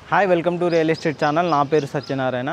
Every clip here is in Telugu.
Hi welcome to real estate channel. నా పేరు సత్యనారాయణ.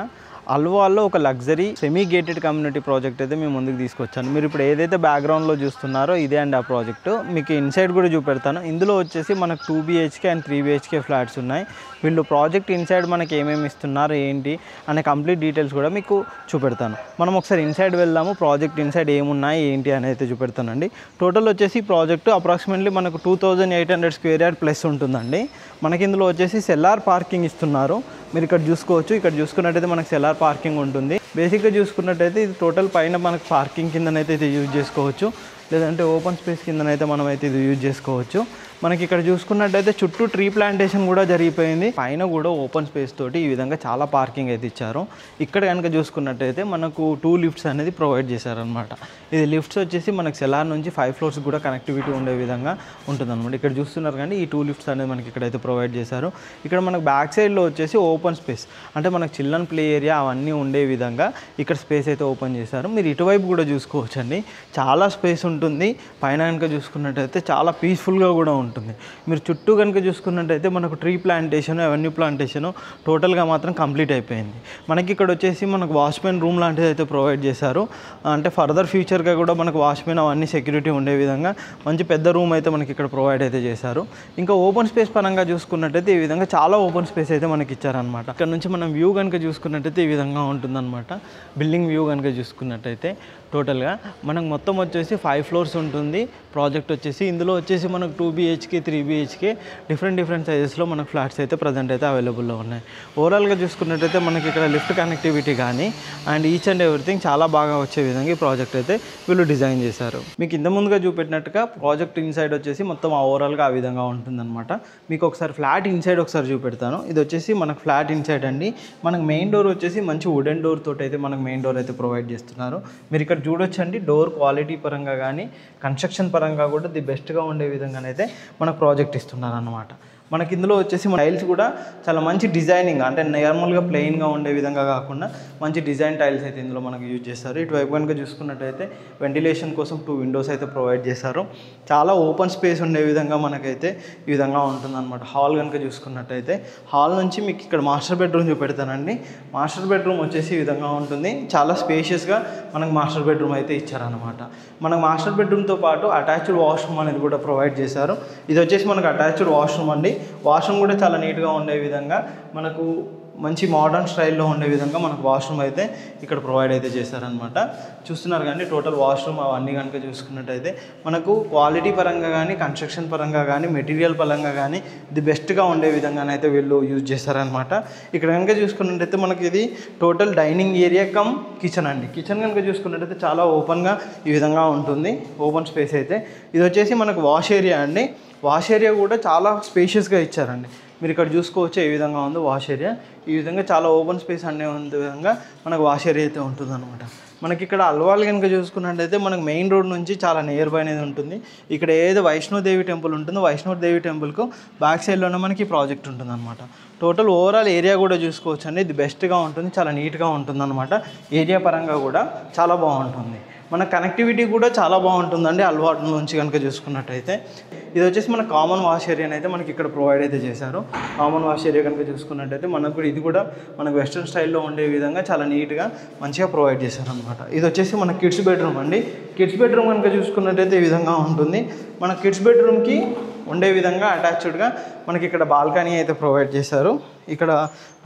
అల్వాల్లో ఒక luxury semi gated community project అయితే మేము ముందుకు తీసుకొచ్చాను. మీరు ఇప్పుడు ఏదైతే బ్యాక్గ్రౌండ్లో చూస్తున్నారో ఇదే అండి ఆ ప్రాజెక్టు. మీకు ఇన్సైడ్ కూడా చూపెడతాను. ఇందులో వచ్చేసి మనకు 2 BHK అండ్ 3 BHK ఫ్లాట్స్ ఉన్నాయి. వీళ్ళు ప్రాజెక్ట్ ఇన్సైడ్ మనకి ఏమేమి ఇస్తున్నారు ఏంటి అనే కంప్లీట్ డీటెయిల్స్ కూడా మీకు చూపెడతాను. మనం ఒకసారి ఇన్సైడ్ వెళ్దాము. ప్రాజెక్ట్ ఇన్సైడ్ ఏమున్నాయి ఏంటి అని అయితే చూపెడతానండి. టోటల్ వచ్చేసి ప్రాజెక్టు అప్రాక్సిమేట్లీ మనకు 2800 స్క్వేర్ యార్డ్ ప్లస్ ఉంటుందండి. మనకి ఇందులో వచ్చేసి సెల్లార్ పార్కింగ్ ఇస్తున్నారు. మీరు ఇక్కడ చూసుకోవచ్చు. ఇక్కడ చూసుకున్నట్టయితే మనకు సెల్లార్ పార్కింగ్ ఉంటుంది. బేసిక్గా చూసుకున్నట్టయితే ఇది టోటల్ పైన మనకు పార్కింగ్ కిందనైతే ఇది యూజ్ చేసుకోవచ్చు, లేదంటే ఓపెన్ స్పేస్ కిందనైతే మనం అయితే ఇది యూజ్ చేసుకోవచ్చు. మనకి ఇక్కడ చూసుకున్నట్టయితే చుట్టూ ట్రీ ప్లాంటేషన్ కూడా జరిగిపోయింది. పైన కూడా ఓపెన్ స్పేస్ తోటి ఈ విధంగా చాలా పార్కింగ్ అయితే ఇచ్చారు. ఇక్కడ కనుక చూసుకున్నట్టయితే మనకు 2 లిఫ్ట్స్ అనేది ప్రొవైడ్ చేశారనమాట. ఇది లిఫ్ట్స్ వచ్చేసి మనకు సెలార్ నుంచి 5 ఫ్లోర్స్ కూడా కనెక్టివిటీ ఉండే విధంగా ఉంటుందన్నమాట. ఇక్కడ చూస్తున్నారు కానీ ఈ 2 లిఫ్ట్స్ అనేది మనకి ఇక్కడైతే ప్రొవైడ్ చేశారు. ఇక్కడ మనకు బ్యాక్ సైడ్లో వచ్చేసి ఓపెన్ స్పేస్, అంటే మనకు చిల్డ్రన్ ప్లే ఏరియా అవన్నీ ఉండే విధంగా ఇక్కడ స్పేస్ అయితే ఓపెన్ చేశారు. మీరు ఇటువైపు కూడా చూసుకోవచ్చండి. చాలా స్పేస్ ఉంటుంది. పైన కనుక చూసుకున్నట్టయితే చాలా పీస్ఫుల్గా కూడా ఉంటుంది. మీరు చుట్టూ కనుక చూసుకున్నట్టయితే మనకు ట్రీ ప్లాంటేషన్, అవెన్యూ ప్లాంటేషన్ టోటల్గా మాత్రం కంప్లీట్ అయిపోయింది. మనకి ఇక్కడ వచ్చేసి మనకు వాచ్మెన్ రూమ్ లాంటిది అయితే ప్రొవైడ్ చేశారు. అంటే ఫర్దర్ ఫ్యూచర్గా కూడా మనకు వాచ్మెన్ అవన్నీ సెక్యూరిటీ ఉండే విధంగా మంచి పెద్ద రూమ్ అయితే మనకి ఇక్కడ ప్రొవైడ్ అయితే చేశారు. ఇంకా ఓపెన్ స్పేస్ పరంగా చూసుకున్నట్టయితే ఈ విధంగా చాలా ఓపెన్ స్పేస్ అయితే మనకి ఇచ్చారనమాట. ఇక్కడ నుంచి మనం వ్యూ కనుక చూసుకున్నట్టయితే ఈ విధంగా ఉంటుందన్నమాట. బిల్డింగ్ వ్యూ కనుక చూసుకున్నట్టయితే టోటల్గా మనకు మొత్తం వచ్చేసి 5 ఫ్లోర్స్ ఉంటుంది ప్రాజెక్ట్ వచ్చేసి. ఇందులో వచ్చేసి మనకు 2 BHK 3 BHK డిఫరెంట్ సైజెస్లో మనకు ఫ్లాట్స్ అయితే ప్రజెంట్ అయితే అవైలబుల్లో ఉన్నాయి. ఓవరాల్గా చూసుకున్నట్టయితే మనకి ఇక్కడ లిఫ్ట్ కనెక్టివిటీ కానీ అండ్ ఈచ్ అండ్ ఎవ్రీథింగ్ చాలా బాగా వచ్చే విధంగా ఈ ప్రాజెక్ట్ అయితే వీళ్ళు డిజైన్ చేశారు. మీకు ఇంత ముందుగా చూపెట్టినట్టుగా ప్రాజెక్ట్ ఇన్సైడ్ వచ్చేసి మొత్తం ఓవరాల్గా ఆ విధంగా ఉంటుందన్నమాట. మీకు ఒకసారి ఫ్లాట్ ఇన్సైడ్ ఒకసారి చూపెడతాను. ఇది వచ్చేసి మనకు ఫ్లాట్ ఇన్సైడ్ అండి. మనకు మెయిన్ డోర్ వచ్చేసి మంచి వుడెన్ డోర్ తోటి అయితే మనకు మెయిన్ డోర్ అయితే ప్రొవైడ్ చేస్తున్నారు. మీరు ఇక్కడ చూడొచ్చండి. డోర్ క్వాలిటీ పరంగా కానీ కన్స్ట్రక్షన్ పరంగా కూడా ది బెస్ట్గా ఉండే విధంగానైతే మనకు ప్రాజెక్ట్ ఇస్తున్నారు అన్నమాట. మనకి ఇందులో వచ్చేసి టైల్స్ కూడా చాలా మంచి డిజైనింగ్, అంటే నార్మల్గా ప్లెయిన్గా ఉండే విధంగా కాకుండా మంచి డిజైన్ టైల్స్ అయితే ఇందులో మనకు యూజ్ చేస్తారు. ఇటువైపు కనుక చూసుకున్నట్టయితే వెంటిలేషన్ కోసం 2 విండోస్ అయితే ప్రొవైడ్ చేశారు. చాలా ఓపెన్ స్పేస్ ఉండే విధంగా మనకైతే ఈ విధంగా ఉంటుందన్నమాట. హాల్ కనుక చూసుకున్నట్టయితే హాల్ నుంచి మీకు ఇక్కడ మాస్టర్ బెడ్రూమ్ చూపెడతానండి. మాస్టర్ బెడ్రూమ్ వచ్చేసి ఈ విధంగా ఉంటుంది. చాలా స్పేషియస్గా మనకు మాస్టర్ బెడ్రూమ్ అయితే ఇచ్చారనమాట. మనకు మాస్టర్ బెడ్రూమ్తో పాటు అటాచ్డ్ వాష్రూమ్ అనేది కూడా ప్రొవైడ్ చేశారు. ఇది వచ్చేసి మనకు అటాచ్డ్ వాష్రూమ్ అండి. వాష్రూమ్ కూడా చాలా నీట్గా ఉండే విధంగా మనకు మంచి మోడర్న్ స్టైల్లో ఉండే విధంగా మనకు వాష్రూమ్ అయితే ఇక్కడ ప్రొవైడ్ అయితే చేశారనమాట. చూస్తున్నారు కానీ టోటల్ వాష్రూమ్ అవన్నీ కనుక చూసుకున్నట్టయితే మనకు క్వాలిటీ పరంగా కానీ కన్స్ట్రక్షన్ పరంగా కానీ మెటీరియల్ పరంగా కానీ ది బెస్ట్గా ఉండే విధంగానైతే వీళ్ళు యూజ్ చేశారనమాట. ఇక్కడ కనుక చూసుకున్నట్టయితే మనకి ఇది total dining area come kitchen అండి. కిచెన్ కనుక చూసుకున్నట్టయితే చాలా ఓపెన్గా ఈ విధంగా ఉంటుంది. ఓపెన్ స్పేస్ అయితే ఇది వచ్చేసి మనకు వాష్ ఏరియా అండి. వాష్ ఏరియా కూడా చాలా స్పేషియస్గా ఇచ్చారండి. మీరు ఇక్కడ చూసుకోవచ్చు ఏ విధంగా ఉందో వాష్ ఏరియా. ఈ విధంగా చాలా ఓపెన్ స్పేస్ అనే విధంగా మనకు వాష్ ఏరియా అయితే ఉంటుందన్నమాట. మనకి ఇక్కడ అల్వాల్ కనుక చూసుకున్నట్టయితే మనకు మెయిన్ రోడ్ నుంచి చాలా నియర్ బై అనేది ఉంటుంది. ఇక్కడ ఏదో వైష్ణోదేవి టెంపుల్ ఉంటుందో వైష్ణోదేవి టెంపుల్కు బ్యాక్ సైడ్లోనే మనకి ప్రాజెక్ట్ ఉంటుందన్నమాట. టోటల్ ఓవరాల్ ఏరియా కూడా చూసుకోవచ్చు అండి. ఇది బెస్ట్గా ఉంటుంది, చాలా నీట్గా ఉంటుందన్నమాట. ఏరియా పరంగా కూడా చాలా బాగుంటుంది. మన కనెక్టివిటీ కూడా చాలా బాగుంటుందండి అల్వాల్ నుంచి కనుక చూసుకున్నట్టయితే. ఇది వచ్చేసి మన కామన్ వాష్ ఏరియాని అయితే మనకి ఇక్కడ ప్రొవైడ్ అయితే చేశారు. కామన్ వాష్ ఏరియా కనుక చూసుకున్నట్టయితే మనకు ఇది కూడా మనకు వెస్ట్రన్ స్టైల్లో ఉండే విధంగా చాలా నీట్గా మంచిగా ప్రొవైడ్ చేశారనమాట. ఇది వచ్చేసి మన కిడ్స్ బెడ్రూమ్ అండి. కిడ్స్ బెడ్రూమ్ కనుక చూసుకున్నట్టయితే ఈ విధంగా ఉంటుంది. మన కిడ్స్ బెడ్రూమ్కి ఉండే విధంగా అటాచ్డ్గా మనకి ఇక్కడ బాల్కనీ అయితే ప్రొవైడ్ చేశారు. ఇక్కడ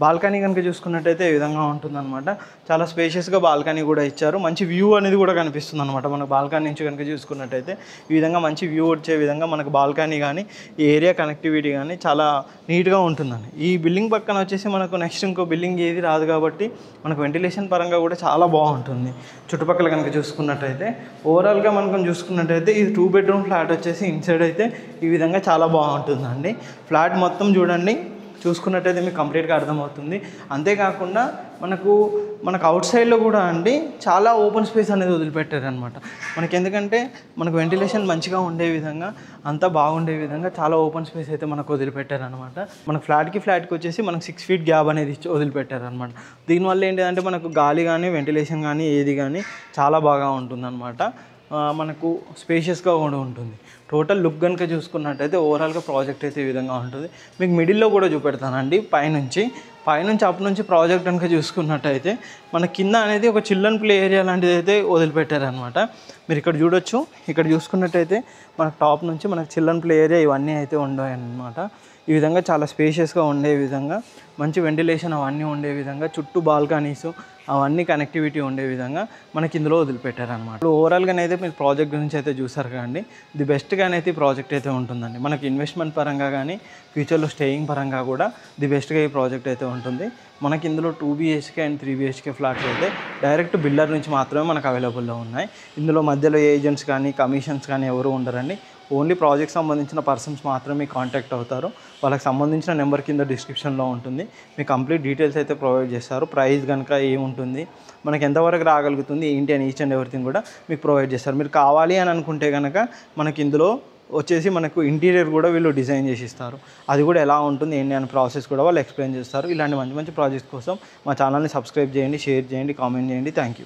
బాల్కనీ కనుక చూసుకున్నట్టయితే ఈ విధంగా ఉంటుందన్నమాట. చాలా స్పేషియస్గా బాల్కనీ కూడా ఇచ్చారు. మంచి వ్యూ అనేది కూడా కనిపిస్తుంది అనమాట. మనకు బాల్కనీ నుంచి కనుక చూసుకున్నట్టయితే ఈ విధంగా మంచి వ్యూ వచ్చే విధంగా మనకు బాల్కనీ కానీ ఈ ఏరియా కనెక్టివిటీ కానీ చాలా నీట్గా ఉంటుందండి. ఈ బిల్డింగ్ పక్కన వచ్చేసి మనకు నెక్స్ట్ ఇంకో బిల్డింగ్ ఏది రాదు కాబట్టి మనకు వెంటిలేషన్ పరంగా కూడా చాలా బాగుంటుంది. చుట్టుపక్కల కనుక చూసుకున్నట్టయితే ఓవరాల్గా మనకు చూసుకున్నట్టయితే ఇది 2 బెడ్రూమ్ ఫ్లాట్ వచ్చేసి ఇన్సైడ్ అయితే ఈ విధంగా చాలా బాగుంటుందండి. ఫ్లాట్ మొత్తం చూడండి, చూసుకున్నట్టయితే మీకు కంప్లీట్గా అర్థమవుతుంది. అంతేకాకుండా మనకు అవుట్ సైడ్లో కూడా అండి చాలా ఓపెన్ స్పేస్ అనేది వదిలిపెట్టారనమాట. మనకి ఎందుకంటే మనకు వెంటిలేషన్ మంచిగా ఉండే విధంగా అంతా బాగుండే విధంగా చాలా ఓపెన్ స్పేస్ అయితే మనకు వదిలిపెట్టారనమాట. మన ఫ్లాట్కి వచ్చేసి మనకు 6 ఫీట్ గ్యాప్ అనేది వదిలిపెట్టారనమాట. దీనివల్ల ఏంటంటే మనకు గాలి కానీ వెంటిలేషన్ కానీ ఏది కానీ చాలా బాగా ఉంటుందన్నమాట. మనకు స్పేషియస్గా కూడా ఉంటుంది. టోటల్ లుక్ కనుక చూసుకున్నట్టయితే ఓవరాల్గా ప్రాజెక్ట్ అయితే ఈ విధంగా ఉంటుంది. మీకు మిడిల్లో కూడా చూపెడతానండి. పైనుంచి అప్ నుంచి ప్రాజెక్ట్ కనుక చూసుకున్నట్టయితే మన కింద అనేది ఒక చిల్డ్రన్ ప్లే ఏరియా లాంటిది అయితే వదిలిపెట్టారనమాట. మీరు ఇక్కడ చూడొచ్చు. ఇక్కడ చూసుకున్నట్టయితే మనకు టాప్ నుంచి మనకు చిల్డ్రన్ ప్లే ఏరియా ఇవన్నీ అయితే ఉన్నాయన్నమాట. ఈ విధంగా చాలా స్పేషియస్గా ఉండే విధంగా, మంచి వెంటిలేషన్ అవన్నీ ఉండే విధంగా, చుట్టూ బాల్కనీస్ అవన్నీ కనెక్టివిటీ ఉండే విధంగా మనకి ఇందులో వదిలిపెట్టారనమాట. ఇప్పుడు ఓవరాల్గానైతే మీరు ప్రాజెక్ట్ గురించి అయితే చూసారు కదండి. ది బెస్ట్గానైతే ఈ ప్రాజెక్ట్ అయితే ఉంటుందండి. మనకి ఇన్వెస్ట్మెంట్ పరంగా కానీ ఫ్యూచర్లో స్టేయింగ్ పరంగా కూడా ది బెస్ట్గా ఈ ప్రాజెక్ట్ అయితే ఉంటుంది. మనకి ఇందులో 2 BHK అండ్ 3 BHK ఫ్లాట్స్ అయితే డైరెక్ట్ బిల్డర్ నుంచి మాత్రమే మనకు అవైలబుల్లో ఉన్నాయి. ఇందులో మధ్యలో ఏజెంట్స్ కానీ కమిషన్స్ కానీ ఎవరు ఉండరండి. ఓన్లీ ప్రాజెక్ట్ సంబంధించిన పర్సన్స్ మాత్రమే కాంటాక్ట్ అవుతారు. వాళ్ళకి సంబంధించిన నెంబర్ కింద డిస్క్రిప్షన్లో ఉంటుంది. మీకు కంప్లీట్ డీటెయిల్స్ అయితే ప్రొవైడ్ చేస్తారు. ప్రైస్ కనుక ఏముంటుంది, మనకి ఎంతవరకు రాగలుగుతుంది ఏంటి అని ఈచ్ అండ్ ఎవ్రీథింగ్ కూడా మీకు ప్రొవైడ్ చేస్తారు. మీరు కావాలి అని అనుకుంటే కనుక మనకి ఇందులో వచ్చేసి మనకు ఇంటీరియర్ కూడా వీళ్ళు డిజైన్ చేసి ఇస్తారు. అది కూడా ఎలా ఉంటుంది ఏంటి అనే ప్రాసెస్ కూడా వాళ్ళు ఎక్స్ప్లెయిన్ చేస్తారు. ఇలాంటి మంచి మంచి ప్రాజెక్ట్స్ కోసం మా ఛానల్ని సబ్స్క్రైబ్ చేయండి, షేర్ చేయండి, కామెంట్ చేయండి. Thank you.